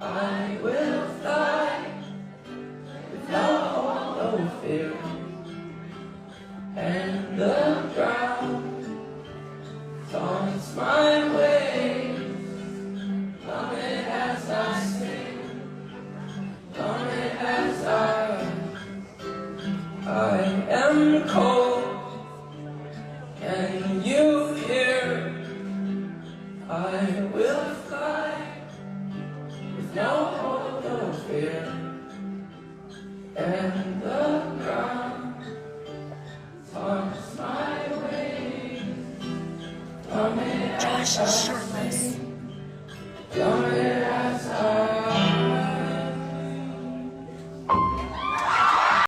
I will fly without no fear, and the ground taunts my way. Love it as I sing, love it as I am cold. Can you hear? I will fly with no hope, no fear, and the ground taunts my way. Josh is shirtless.